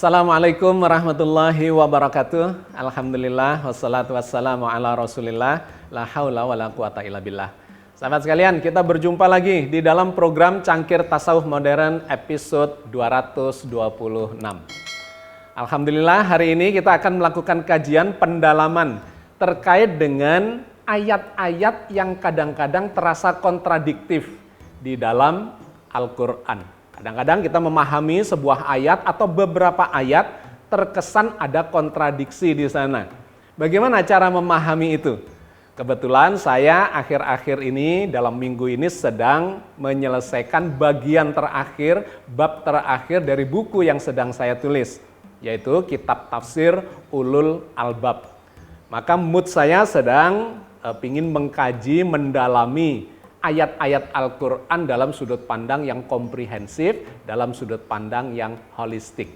Assalamualaikum warahmatullahi wabarakatuh. Alhamdulillah wassalatu wassalamu ala Rasulillah, la haula wala quwata illa billah. Sahabat sekalian, kita berjumpa lagi di dalam program Cangkir Tasawuf Modern episode 226. Alhamdulillah, hari ini kita akan melakukan kajian pendalaman terkait dengan ayat-ayat yang kadang-kadang terasa kontradiktif di dalam Al-Quran. Kadang-kadang kita memahami sebuah ayat atau beberapa ayat terkesan ada kontradiksi di sana. Bagaimana cara memahami itu? Kebetulan saya akhir-akhir ini dalam minggu ini sedang menyelesaikan bagian terakhir, bab terakhir dari buku yang sedang saya tulis, yaitu kitab tafsir Ulul Albab. Maka mood saya sedang ingin mengkaji, mendalami ayat-ayat Al-Quran dalam sudut pandang yang komprehensif, dalam sudut pandang yang holistik.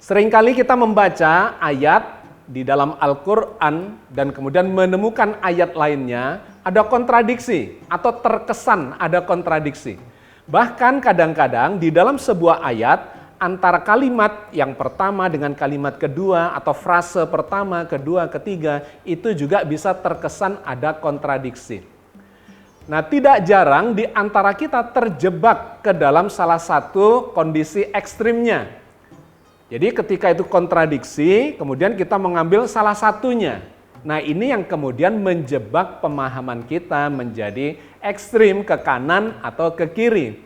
Seringkali kita membaca ayat di dalam Al-Quran dan kemudian menemukan ayat lainnya ada kontradiksi atau terkesan ada kontradiksi. Bahkan kadang-kadang di dalam sebuah ayat antara kalimat yang pertama dengan kalimat kedua atau frase pertama, kedua, ketiga itu juga bisa terkesan ada kontradiksi. Nah, tidak jarang di antara kita terjebak ke dalam salah satu kondisi ekstrimnya. Jadi ketika itu kontradiksi, kemudian kita mengambil salah satunya. Nah, ini yang kemudian menjebak pemahaman kita menjadi ekstrim ke kanan atau ke kiri.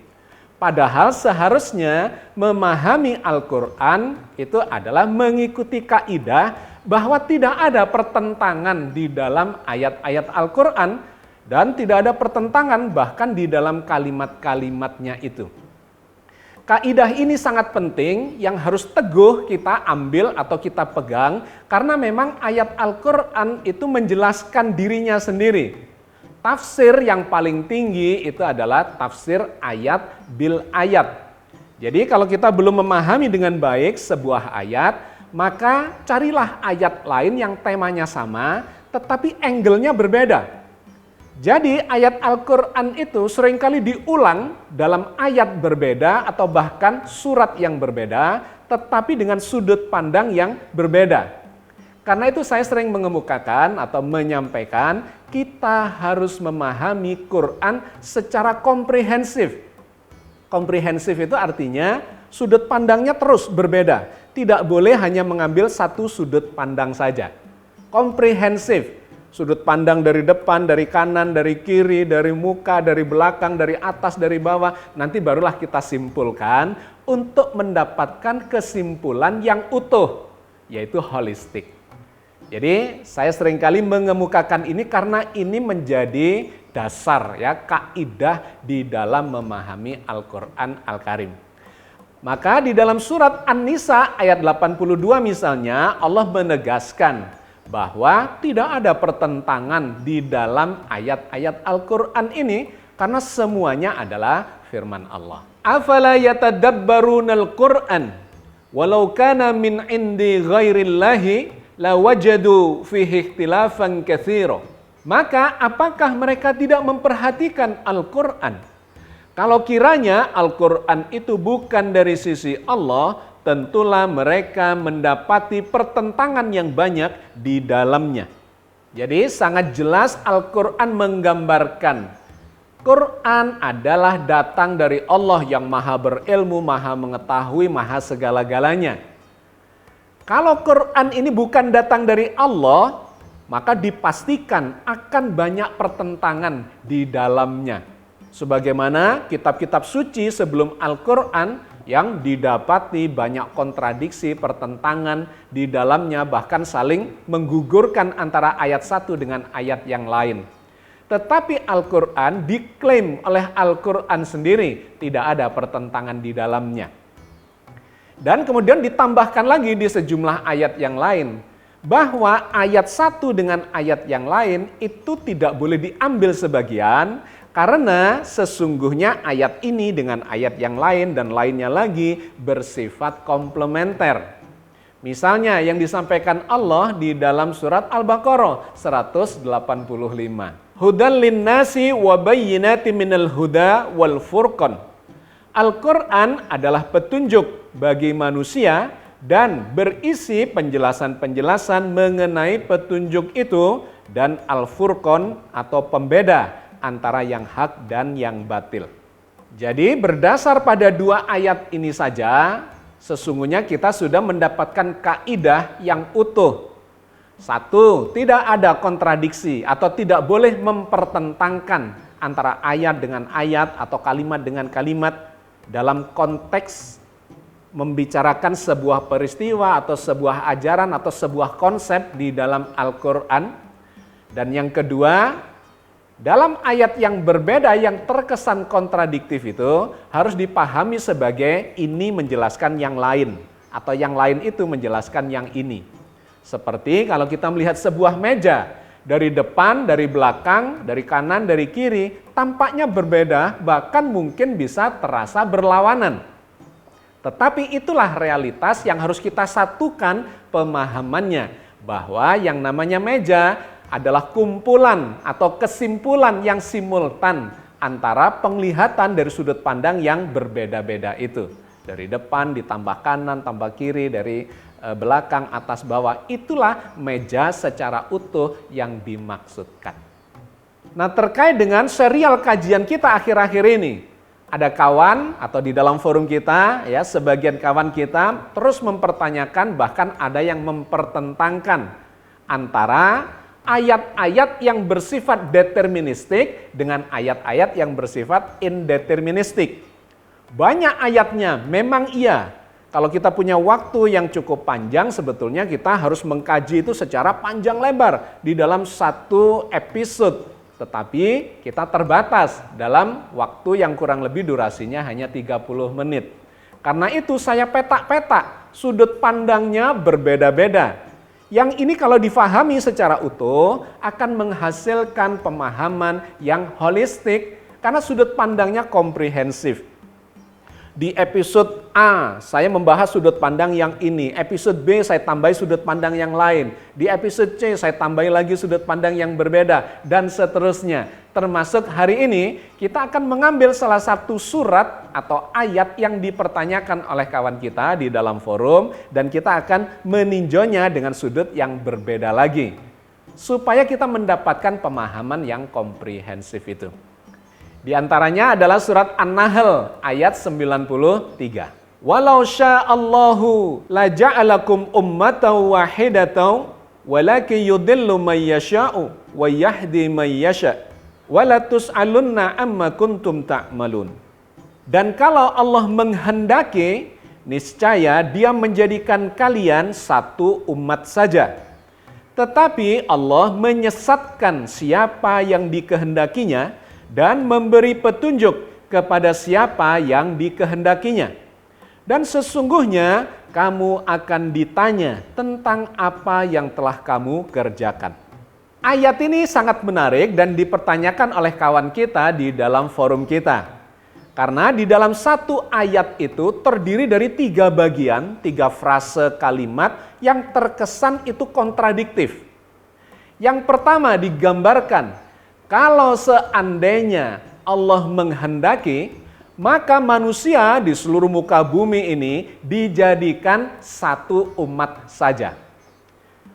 Padahal seharusnya memahami Al-Quran itu adalah mengikuti kaidah bahwa tidak ada pertentangan di dalam ayat-ayat Al-Quran, dan tidak ada pertentangan bahkan di dalam kalimat-kalimatnya itu. Kaidah ini sangat penting yang harus teguh kita ambil atau kita pegang karena memang ayat Al-Quran itu menjelaskan dirinya sendiri. Tafsir yang paling tinggi itu adalah tafsir ayat bil ayat. Jadi kalau kita belum memahami dengan baik sebuah ayat, maka carilah ayat lain yang temanya sama tetapi angle-nya berbeda. Jadi ayat Al-Quran itu seringkali diulang dalam ayat berbeda atau bahkan surat yang berbeda, tetapi dengan sudut pandang yang berbeda. Karena itu saya sering mengemukakan atau menyampaikan, kita harus memahami Quran secara komprehensif. Komprehensif itu artinya sudut pandangnya terus berbeda. Tidak boleh hanya mengambil satu sudut pandang saja. Komprehensif. Sudut pandang dari depan, dari kanan, dari kiri, dari muka, dari belakang, dari atas, dari bawah. Nanti barulah kita simpulkan untuk mendapatkan kesimpulan yang utuh, yaitu holistik. Jadi saya seringkali mengemukakan ini karena ini menjadi dasar ya kaidah di dalam memahami Al-Quran Al-Karim. Maka di dalam surat An-Nisa ayat 82 misalnya Allah menegaskan bahwa tidak ada pertentangan di dalam ayat-ayat Al-Quran ini karena semuanya adalah firman Allah. Afala yatadabbarunal Qur'an walau kana min indi ghairillahi lawajadu fihi ikhtilafan katsira. Maka apakah mereka tidak memperhatikan Al-Quran? Kalau kiranya Al-Quran itu bukan dari sisi Allah, tentulah mereka mendapati pertentangan yang banyak di dalamnya. Jadi sangat jelas Al-Quran menggambarkan Quran adalah datang dari Allah yang maha berilmu, maha mengetahui, maha segala-galanya. Kalau Quran ini bukan datang dari Allah, maka dipastikan akan banyak pertentangan di dalamnya. Sebagaimana kitab-kitab suci sebelum Al-Quran, yang didapati banyak kontradiksi, pertentangan di dalamnya, bahkan saling menggugurkan antara ayat satu dengan ayat yang lain. Tetapi Al-Quran diklaim oleh Al-Quran sendiri tidak ada pertentangan di dalamnya. Dan kemudian ditambahkan lagi di sejumlah ayat yang lain, bahwa ayat satu dengan ayat yang lain itu tidak boleh diambil sebagian, karena sesungguhnya ayat ini dengan ayat yang lain dan lainnya lagi bersifat komplementer. Misalnya yang disampaikan Allah di dalam surat Al-Baqarah 185. Hudan linnasi wa bayyinatin minal huda wal furqan. Al-Quran adalah petunjuk bagi manusia dan berisi penjelasan-penjelasan mengenai petunjuk itu dan Al-Furqan atau pembeda antara yang hak dan yang batil. Jadi berdasar pada dua ayat ini saja, sesungguhnya kita sudah mendapatkan kaidah yang utuh. Satu, tidak ada kontradiksi atau tidak boleh mempertentangkan antara ayat dengan ayat atau kalimat dengan kalimat dalam konteks membicarakan sebuah peristiwa atau sebuah ajaran atau sebuah konsep di dalam Al-Quran. Dan yang kedua, dalam ayat yang berbeda yang terkesan kontradiktif itu harus dipahami sebagai ini menjelaskan yang lain atau yang lain itu menjelaskan yang ini. Seperti kalau kita melihat sebuah meja dari depan, dari belakang, dari kanan, dari kiri, tampaknya berbeda, bahkan mungkin bisa terasa berlawanan. Tetapi itulah realitas yang harus kita satukan pemahamannya, bahwa yang namanya meja adalah kumpulan atau kesimpulan yang simultan antara penglihatan dari sudut pandang yang berbeda-beda itu. Dari depan ditambah kanan, tambah kiri, dari belakang, atas, bawah. Itulah meja secara utuh yang dimaksudkan. Nah, terkait dengan serial kajian kita akhir-akhir ini, ada kawan atau di dalam forum kita, ya sebagian kawan kita terus mempertanyakan, bahkan ada yang mempertentangkan antara ayat-ayat yang bersifat deterministik dengan ayat-ayat yang bersifat indeterministik. Banyak ayatnya memang iya. Kalau kita punya waktu yang cukup panjang, sebetulnya kita harus mengkaji itu secara panjang lebar di dalam satu episode. Tetapi kita terbatas dalam waktu yang kurang lebih durasinya hanya 30 menit. Karena itu saya petak-petak, sudut pandangnya berbeda-beda. Yang ini kalau difahami secara utuh akan menghasilkan pemahaman yang holistik karena sudut pandangnya komprehensif. Di episode A saya membahas sudut pandang yang ini, episode B saya tambahi sudut pandang yang lain, di episode C saya tambahi lagi sudut pandang yang berbeda, dan seterusnya. Termasuk hari ini kita akan mengambil salah satu surat atau ayat yang dipertanyakan oleh kawan kita di dalam forum, dan kita akan meninjaunya dengan sudut yang berbeda lagi, supaya kita mendapatkan pemahaman yang komprehensif itu. Di antaranya adalah surat An-Nahl ayat 93. Walau sya'allahu la ja'alakum ummatan wahidatan walakin yudillu may yasha'u wa yahdi may yasha' wa la tus'alunna amma kuntum ta'malun. Dan kalau Allah menghendaki, niscaya Dia menjadikan kalian satu umat saja. Tetapi Allah menyesatkan siapa yang dikehendakinya dan memberi petunjuk kepada siapa yang dikehendakinya. Dan sesungguhnya kamu akan ditanya tentang apa yang telah kamu kerjakan. Ayat ini sangat menarik dan dipertanyakan oleh kawan kita di dalam forum kita. Karena di dalam satu ayat itu terdiri dari 3 bagian, 3 frase kalimat yang terkesan itu kontradiktif. Yang pertama digambarkan, kalau seandainya Allah menghendaki, maka manusia di seluruh muka bumi ini dijadikan satu umat saja.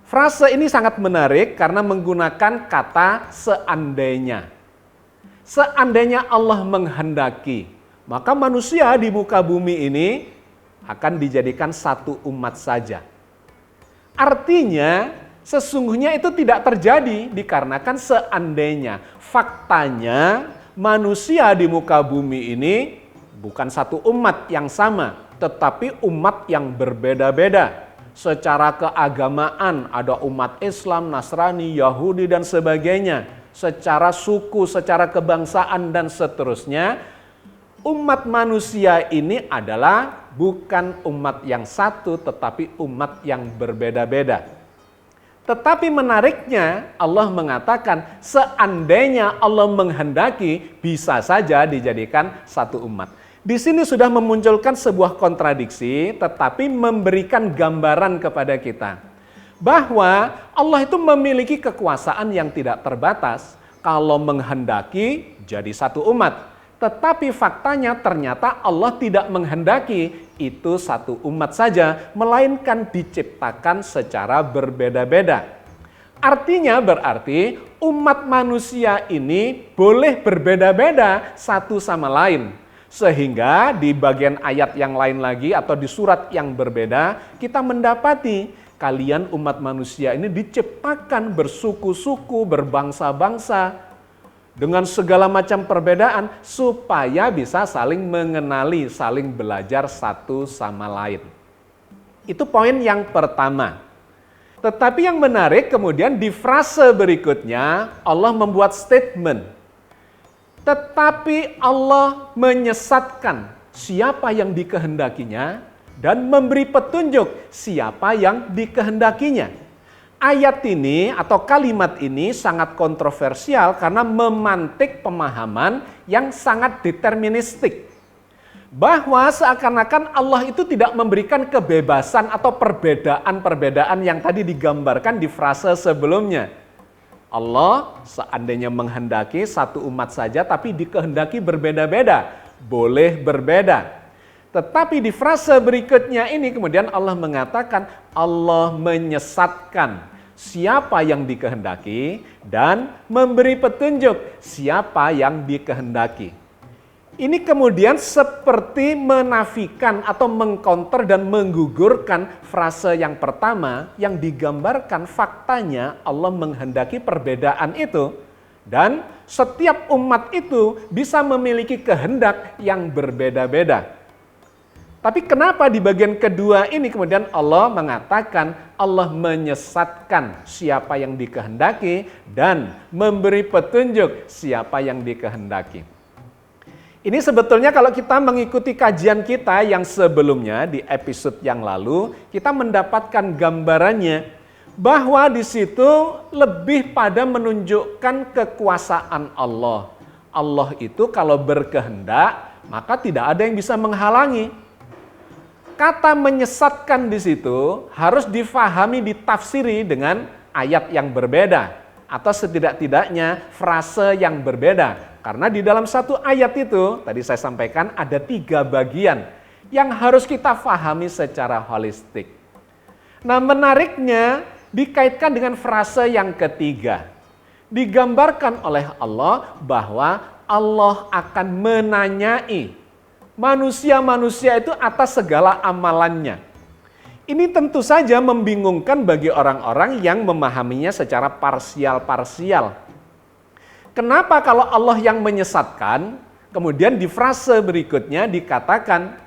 Frase ini sangat menarik karena menggunakan kata seandainya. Seandainya Allah menghendaki, maka manusia di muka bumi ini akan dijadikan satu umat saja. Artinya, sesungguhnya itu tidak terjadi dikarenakan seandainya. Faktanya manusia di muka bumi ini bukan satu umat yang sama. tetapi umat yang berbeda-beda. Secara keagamaan ada umat Islam, Nasrani, Yahudi dan sebagainya. Secara suku, secara kebangsaan dan seterusnya. Umat manusia ini adalah bukan umat yang satu tetapi umat yang berbeda-beda. Tetapi menariknya Allah mengatakan seandainya Allah menghendaki bisa saja dijadikan satu umat. Di sini sudah memunculkan sebuah kontradiksi tetapi memberikan gambaran kepada kita bahwa Allah itu memiliki kekuasaan yang tidak terbatas. Kalau menghendaki jadi satu umat. Tetapi faktanya ternyata Allah tidak menghendaki itu satu umat saja, melainkan diciptakan secara berbeda-beda. Artinya berarti umat manusia ini boleh berbeda-beda satu sama lain. Sehingga di bagian ayat yang lain lagi atau di surat yang berbeda kita mendapati kalian umat manusia ini diciptakan bersuku-suku, berbangsa-bangsa dengan segala macam perbedaan supaya bisa saling mengenali, saling belajar satu sama lain. Itu poin yang pertama. Tetapi yang menarik kemudian di frase berikutnya Allah membuat statement. Tetapi Allah menyesatkan siapa yang dikehendakinya dan memberi petunjuk siapa yang dikehendakinya. Ayat ini atau kalimat ini sangat kontroversial karena memantik pemahaman yang sangat deterministik. Bahwa seakan-akan Allah itu tidak memberikan kebebasan atau perbedaan-perbedaan yang tadi digambarkan di frase sebelumnya. Allah seandainya menghendaki satu umat saja tapi dikehendaki berbeda-beda, boleh berbeda. Tetapi di frase berikutnya ini kemudian Allah mengatakan Allah menyesatkan siapa yang dikehendaki dan memberi petunjuk siapa yang dikehendaki. Ini kemudian seperti menafikan atau mengcounter dan menggugurkan frase yang pertama yang digambarkan faktanya Allah menghendaki perbedaan itu dan setiap umat itu bisa memiliki kehendak yang berbeda-beda. Tapi kenapa di bagian kedua ini kemudian Allah mengatakan Allah menyesatkan siapa yang dikehendaki dan memberi petunjuk siapa yang dikehendaki. Ini sebetulnya kalau kita mengikuti kajian kita yang sebelumnya di episode yang lalu, kita mendapatkan gambarannya bahwa di situ lebih pada menunjukkan kekuasaan Allah. Allah itu kalau berkehendak, maka tidak ada yang bisa menghalangi. Kata menyesatkan di situ harus difahami, ditafsiri dengan ayat yang berbeda atau setidak-tidaknya frase yang berbeda. Karena di dalam satu ayat itu, tadi saya sampaikan ada 3 bagian yang harus kita fahami secara holistik. Nah menariknya dikaitkan dengan frase yang ketiga. Digambarkan oleh Allah bahwa Allah akan menanyai manusia-manusia itu atas segala amalannya. Ini tentu saja membingungkan bagi orang-orang yang memahaminya secara parsial-parsial. Kenapa kalau Allah yang menyesatkan, kemudian di frase berikutnya dikatakan,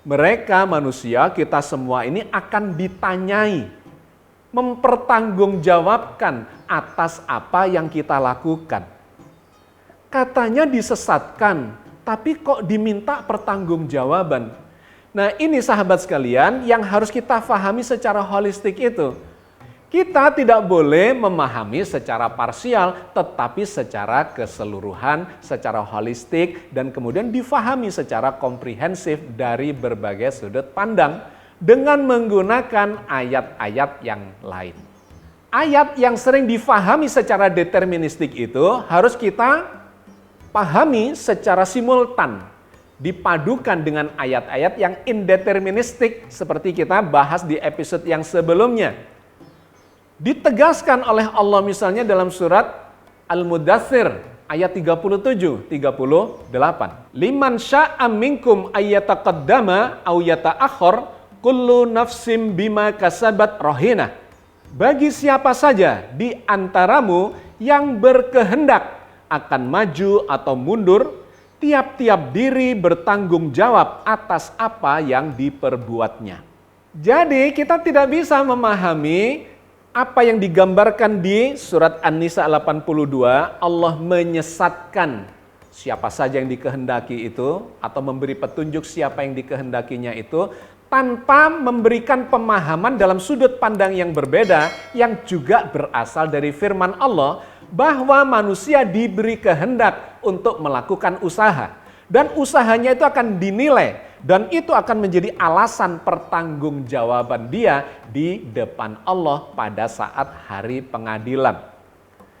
mereka manusia, kita semua ini akan ditanyai, mempertanggungjawabkan atas apa yang kita lakukan. Katanya disesatkan, tapi kok diminta pertanggungjawaban. Nah ini sahabat sekalian yang harus kita pahami secara holistik itu. Kita tidak boleh memahami secara parsial, tetapi secara keseluruhan, secara holistik, dan kemudian difahami secara komprehensif dari berbagai sudut pandang dengan menggunakan ayat-ayat yang lain. Ayat yang sering difahami secara deterministik itu harus kita pahami secara simultan, dipadukan dengan ayat-ayat yang indeterministik seperti kita bahas di episode yang sebelumnya. Ditegaskan oleh Allah misalnya dalam surat Al-Mudaththir ayat 37, 38. Liman sya'a minkum ayyataqaddama aw yata'akhkhar kullu nafsim bima kasabat rahina. Bagi siapa saja di antaramu yang berkehendak akan maju atau mundur, Tiap-tiap diri bertanggung jawab atas apa yang diperbuatnya. Jadi kita tidak bisa memahami apa yang digambarkan di surat An-Nisa 82, Allah menyesatkan siapa saja yang dikehendaki itu, atau memberi petunjuk siapa yang dikehendakinya itu, tanpa memberikan pemahaman dalam sudut pandang yang berbeda, yang juga berasal dari firman Allah, bahwa manusia diberi kehendak untuk melakukan usaha. Dan usahanya itu akan dinilai, dan itu akan menjadi alasan pertanggungjawaban dia di depan Allah pada saat hari pengadilan.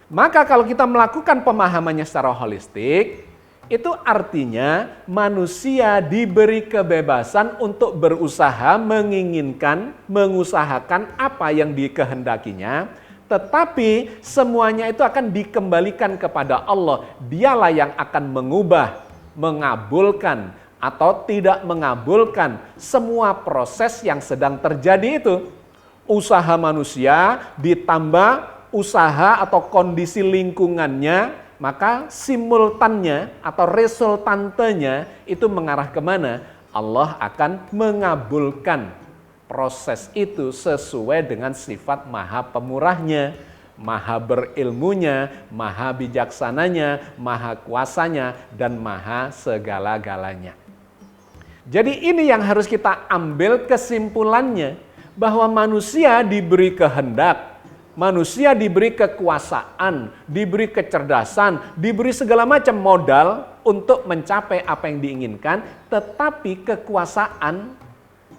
Maka kalau kita melakukan pemahamannya secara holistik, itu artinya manusia diberi kebebasan untuk berusaha, menginginkan, mengusahakan apa yang dikehendakinya, tetapi semuanya itu akan dikembalikan kepada Allah. Dialah yang akan mengubah, mengabulkan, atau tidak mengabulkan semua proses yang sedang terjadi itu. Usaha manusia ditambah usaha atau kondisi lingkungannya, maka simultannya atau resultantenya itu mengarah kemana? Allah akan mengabulkan proses itu sesuai dengan sifat maha pemurahnya, maha berilmunya, maha bijaksananya, maha kuasanya, dan maha segala-galanya. Jadi ini yang harus kita ambil kesimpulannya, bahwa manusia diberi kehendak, manusia diberi kekuasaan, diberi kecerdasan, diberi segala macam modal untuk mencapai apa yang diinginkan, tetapi kekuasaan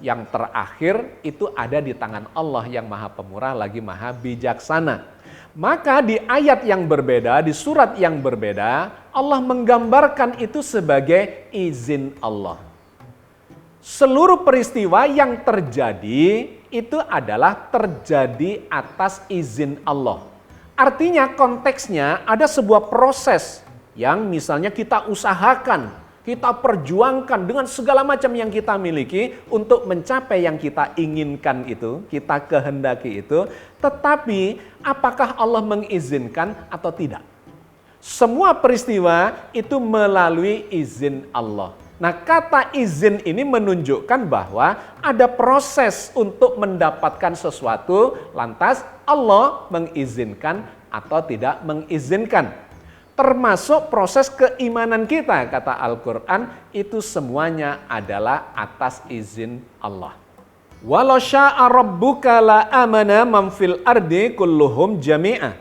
yang terakhir itu ada di tangan Allah yang maha pemurah lagi maha bijaksana. Maka di ayat yang berbeda, di surat yang berbeda, Allah menggambarkan itu sebagai izin Allah. Seluruh peristiwa yang terjadi itu adalah terjadi atas izin Allah. Artinya konteksnya ada sebuah proses yang misalnya kita usahakan, kita perjuangkan dengan segala macam yang kita miliki untuk mencapai yang kita inginkan itu, kita kehendaki itu. Tetapi apakah Allah mengizinkan atau tidak? Semua peristiwa itu melalui izin Allah. Nah, kata izin ini menunjukkan bahwa ada proses untuk mendapatkan sesuatu, lantas Allah mengizinkan atau tidak mengizinkan. Termasuk proses keimanan kita, kata Al-Quran, itu semuanya adalah atas izin Allah. Walau sya'a rabbuka la amana man fil ardi kulluhum jami'a.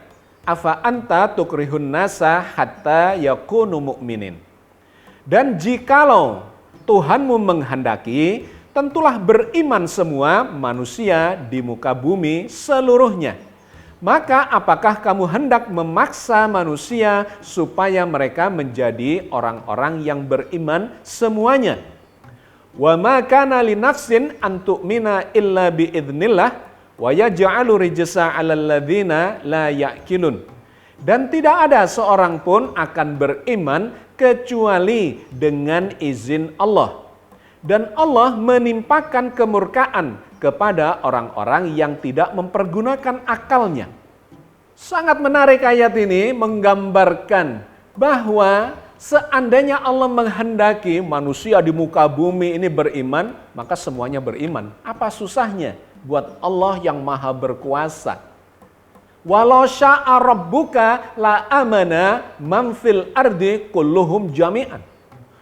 Afa anta tukrihun nasa hatta yakunu mu'minin. Dan jikalau Tuhanmu menghendaki, tentulah beriman semua manusia di muka bumi seluruhnya. Maka apakah kamu hendak memaksa manusia supaya mereka menjadi orang-orang yang beriman semuanya? Wa ma kana li nafsin an tu'mina illa bi idznillah wa yaj'alu rijsa 'alal ladzina la ya'qilun. Dan tidak ada seorang pun akan beriman kecuali dengan izin Allah. Dan Allah menimpakan kemurkaan kepada orang-orang yang tidak mempergunakan akalnya. Sangat menarik ayat ini menggambarkan bahwa seandainya Allah menghendaki manusia di muka bumi ini beriman, maka semuanya beriman. Apa susahnya buat Allah yang maha berkuasa? Walau sya'a rabbuka la amana man fil ardi kulluhum jami'an.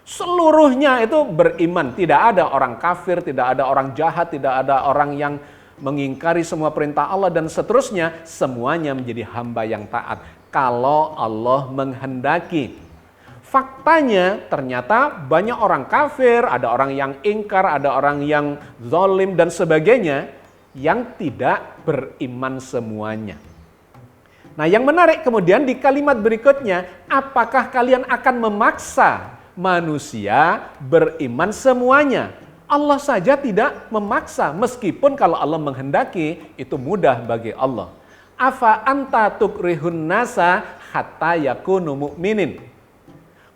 Seluruhnya itu beriman. Tidak ada orang kafir, tidak ada orang jahat, tidak ada orang yang mengingkari semua perintah Allah dan seterusnya. Semuanya menjadi hamba yang taat kalau Allah menghendaki. Faktanya ternyata banyak orang kafir, ada orang yang ingkar, ada orang yang zalim dan sebagainya yang tidak beriman semuanya. Nah, yang menarik kemudian di kalimat berikutnya, apakah kalian akan memaksa manusia beriman semuanya? Allah saja tidak memaksa, meskipun kalau Allah menghendaki itu mudah bagi Allah. Afa anta tukrihun nasa hatta yakunu mu'minin.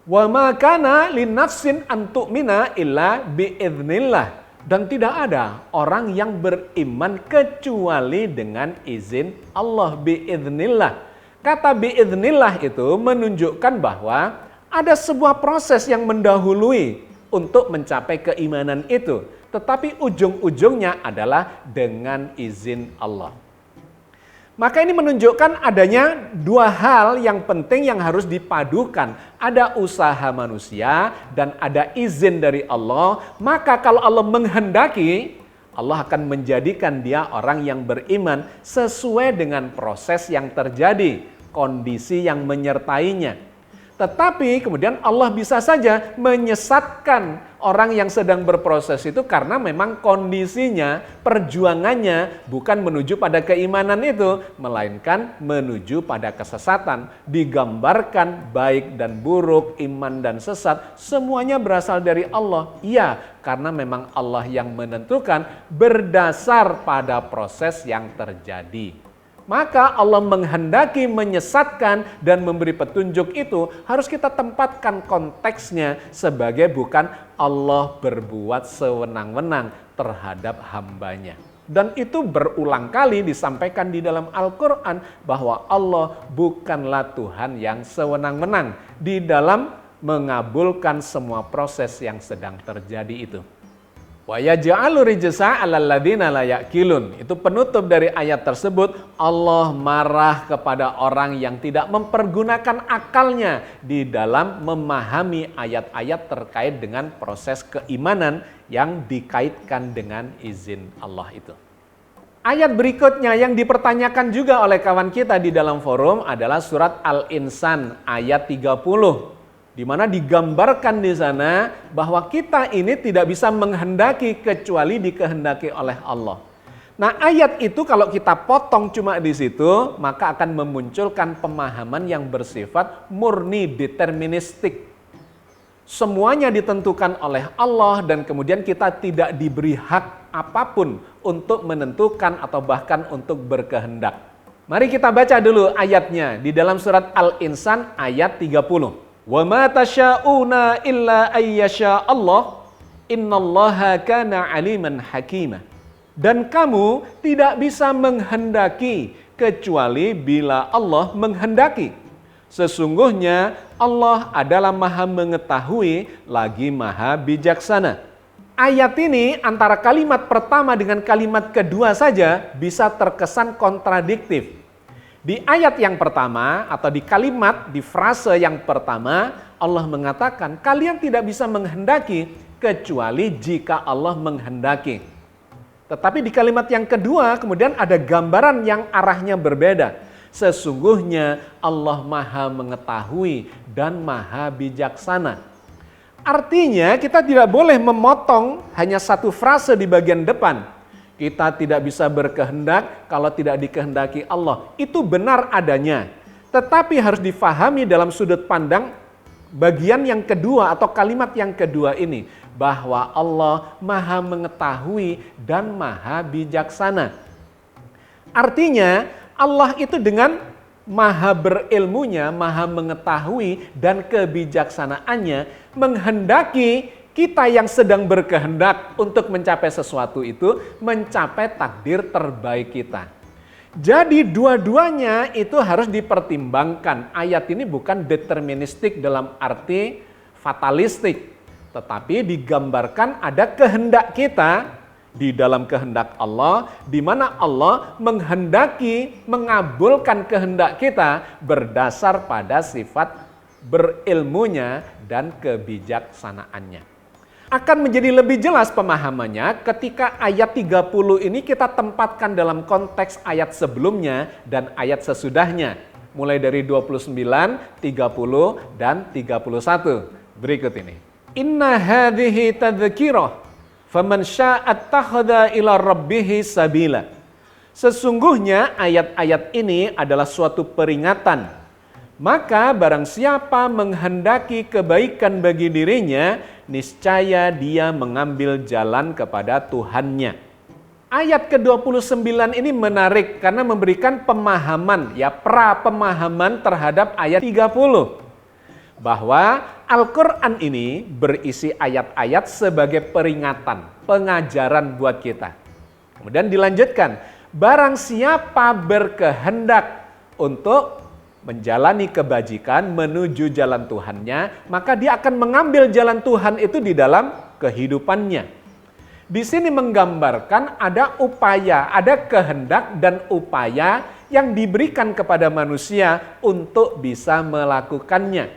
Wa ma kana lin nafsin an tu'mina illa biidznillah. Dan tidak ada orang yang beriman kecuali dengan izin Allah, biidznillah. Kata biidznillah itu menunjukkan bahwa Ada sebuah proses yang mendahului untuk mencapai keimanan itu. Tetapi ujung-ujungnya adalah dengan izin Allah. Maka ini menunjukkan adanya dua hal yang penting yang harus dipadukan. Ada usaha manusia dan ada izin dari Allah. Maka kalau Allah menghendaki, Allah akan menjadikan dia orang yang beriman sesuai dengan proses yang terjadi, kondisi yang menyertainya. Tetapi kemudian Allah bisa saja menyesatkan orang yang sedang berproses itu karena memang kondisinya, perjuangannya bukan menuju pada keimanan itu, melainkan menuju pada kesesatan. Digambarkan baik dan buruk, iman dan sesat, semuanya berasal dari Allah. Iya, karena memang Allah yang menentukan berdasar pada proses yang terjadi. Maka Allah menghendaki menyesatkan dan memberi petunjuk itu harus kita tempatkan konteksnya sebagai bukan Allah berbuat sewenang-wenang terhadap hambanya. Dan itu berulang kali disampaikan di dalam Al-Quran bahwa Allah bukanlah Tuhan yang sewenang-wenang di dalam mengabulkan semua proses yang sedang terjadi itu. Wa yaj'alu rijsa 'alal ladzina la ya'qilun. Itu penutup dari ayat tersebut. Allah marah kepada orang yang tidak mempergunakan akalnya di dalam memahami ayat-ayat terkait dengan proses keimanan yang dikaitkan dengan izin Allah itu. Ayat berikutnya yang dipertanyakan juga oleh kawan kita di dalam forum adalah surat Al-Insan ayat 30. Di mana digambarkan di sana bahwa kita ini tidak bisa menghendaki kecuali dikehendaki oleh Allah. Nah, ayat itu kalau kita potong cuma di situ, maka akan memunculkan pemahaman yang bersifat murni deterministik. Semuanya ditentukan oleh Allah dan kemudian kita tidak diberi hak apapun untuk menentukan atau bahkan untuk berkehendak. Mari kita baca dulu ayatnya di dalam surat Al-Insan ayat 30. Wa ma tasyauna illa ayyasha Allah innallaha kana aliman hakima. Dan kamu tidak bisa menghendaki kecuali bila Allah menghendaki. Sesungguhnya Allah adalah Maha mengetahui lagi Maha bijaksana. Ayat ini antara kalimat pertama dengan kalimat kedua saja bisa terkesan kontradiktif. Di ayat yang pertama atau di kalimat, di frase yang pertama, Allah mengatakan kalian tidak bisa menghendaki kecuali jika Allah menghendaki. Tetapi di kalimat yang kedua kemudian ada gambaran yang arahnya berbeda. Sesungguhnya Allah Maha mengetahui dan Maha bijaksana. Artinya kita tidak boleh memotong hanya satu frase di bagian depan. Kita tidak bisa berkehendak kalau tidak dikehendaki Allah. Itu benar adanya. Tetapi harus difahami dalam sudut pandang bagian yang kedua atau kalimat yang kedua ini. Bahwa Allah Maha mengetahui dan Maha bijaksana. Artinya Allah itu dengan Maha berilmunya, Maha mengetahui dan kebijaksanaannya menghendaki kita yang sedang berkehendak untuk mencapai sesuatu itu, mencapai takdir terbaik kita. Jadi dua-duanya itu harus dipertimbangkan. Ayat ini bukan deterministik dalam arti fatalistik. Tetapi digambarkan ada kehendak kita di dalam kehendak Allah, di mana Allah menghendaki mengabulkan kehendak kita berdasar pada sifat berilmunya dan kebijaksanaannya. Akan menjadi lebih jelas pemahamannya ketika ayat 30 ini kita tempatkan dalam konteks ayat sebelumnya dan ayat sesudahnya. Mulai dari 29, 30, dan 31. Berikut ini. Inna hadhihi tadhkirah faman sya'at takhadha ila rabbihi sabila. Sesungguhnya ayat-ayat ini adalah suatu peringatan. Maka barang siapa menghendaki kebaikan bagi dirinya, niscaya dia mengambil jalan kepada Tuhannya. Ayat ke-29 ini menarik karena memberikan pemahaman, pra-pemahaman terhadap ayat 30. Bahwa Al-Quran ini berisi ayat-ayat sebagai peringatan, pengajaran buat kita. Kemudian dilanjutkan, barang siapa berkehendak untuk menjalani kebajikan menuju jalan Tuhannya, maka dia akan mengambil jalan Tuhan itu di dalam kehidupannya. Di sini menggambarkan ada upaya, ada kehendak dan upaya yang diberikan kepada manusia untuk bisa melakukannya.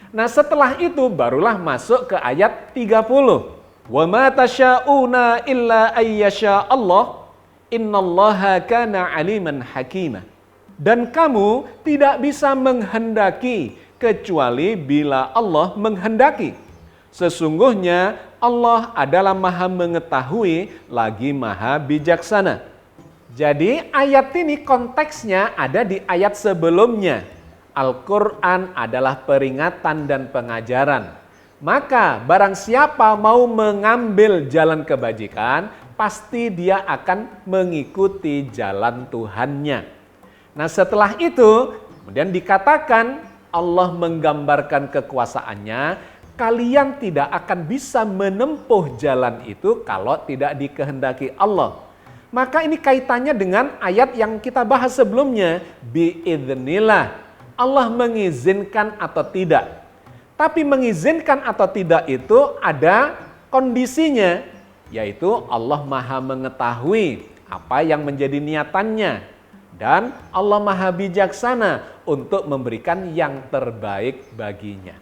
Nah, setelah itu barulah masuk ke ayat 30. Wa ma tasyauna illa ayyasha Allah innallaha kana aliman hakima. Dan kamu tidak bisa menghendaki kecuali bila Allah menghendaki. Sesungguhnya Allah adalah Maha mengetahui lagi Maha bijaksana. Jadi ayat ini konteksnya ada di ayat sebelumnya. Al-Quran adalah peringatan dan pengajaran. Maka barang siapa mau mengambil jalan kebajikan, pasti dia akan mengikuti jalan Tuhannya. Nah, setelah itu kemudian dikatakan Allah menggambarkan kekuasaannya. Kalian tidak akan bisa menempuh jalan itu kalau tidak dikehendaki Allah. Maka ini kaitannya dengan ayat yang kita bahas sebelumnya. Biidznillah. Allah mengizinkan atau tidak. Tapi mengizinkan atau tidak itu ada kondisinya. Yaitu Allah Maha mengetahui apa yang menjadi niatannya. Dan Allah Maha bijaksana untuk memberikan yang terbaik baginya.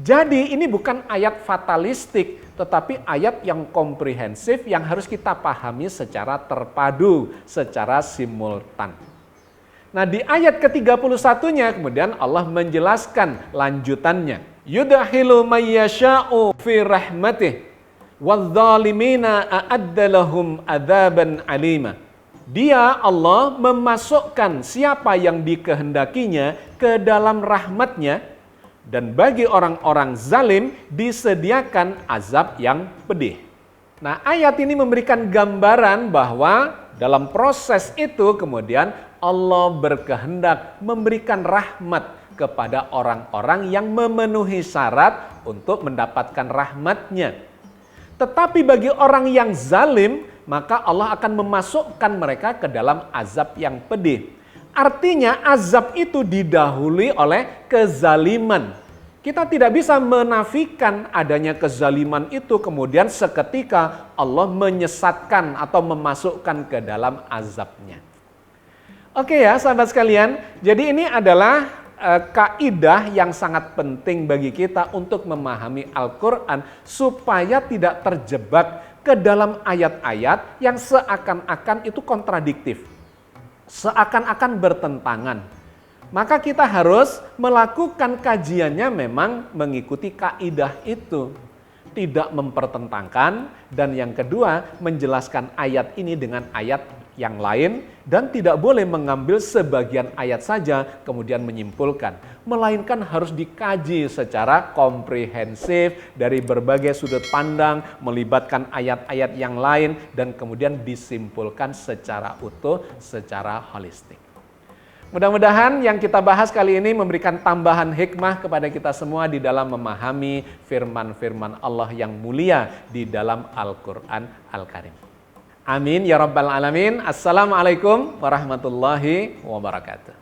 Jadi ini bukan ayat fatalistik, tetapi ayat yang komprehensif yang harus kita pahami secara terpadu, secara simultan. Nah, di ayat ke-31-nya kemudian Allah menjelaskan lanjutannya. Yudakhilu mayyasha'u fi rahmatih wadzalimina a'adda lahum adzaban alima. Dia Allah memasukkan siapa yang dikehendakinya ke dalam rahmatnya. Dan bagi orang-orang zalim disediakan azab yang pedih. Nah, ayat ini memberikan gambaran bahwa dalam proses itu kemudian Allah berkehendak memberikan rahmat kepada orang-orang yang memenuhi syarat untuk mendapatkan rahmatnya. Tetapi bagi orang yang zalim, maka Allah akan memasukkan mereka ke dalam azab yang pedih. Artinya azab itu didahului oleh kezaliman. Kita tidak bisa menafikan adanya kezaliman itu kemudian seketika Allah menyesatkan atau memasukkan ke dalam azabnya. Oke ya sahabat sekalian, jadi ini adalah kaidah yang sangat penting bagi kita untuk memahami Al-Quran supaya tidak terjebak ke dalam ayat-ayat yang seakan-akan itu kontradiktif. Seakan-akan bertentangan. Maka kita harus melakukan kajiannya memang mengikuti kaidah itu. Tidak mempertentangkan dan yang kedua menjelaskan ayat ini dengan ayat yang lain dan tidak boleh mengambil sebagian ayat saja kemudian menyimpulkan. Melainkan harus dikaji secara komprehensif dari berbagai sudut pandang, melibatkan ayat-ayat yang lain dan kemudian disimpulkan secara utuh, secara holistik. Mudah-mudahan yang kita bahas kali ini memberikan tambahan hikmah kepada kita semua di dalam memahami firman-firman Allah yang mulia di dalam Al-Quran Al-Karim. Amin ya rabbal alamin. Assalamualaikum warahmatullahi wabarakatuh.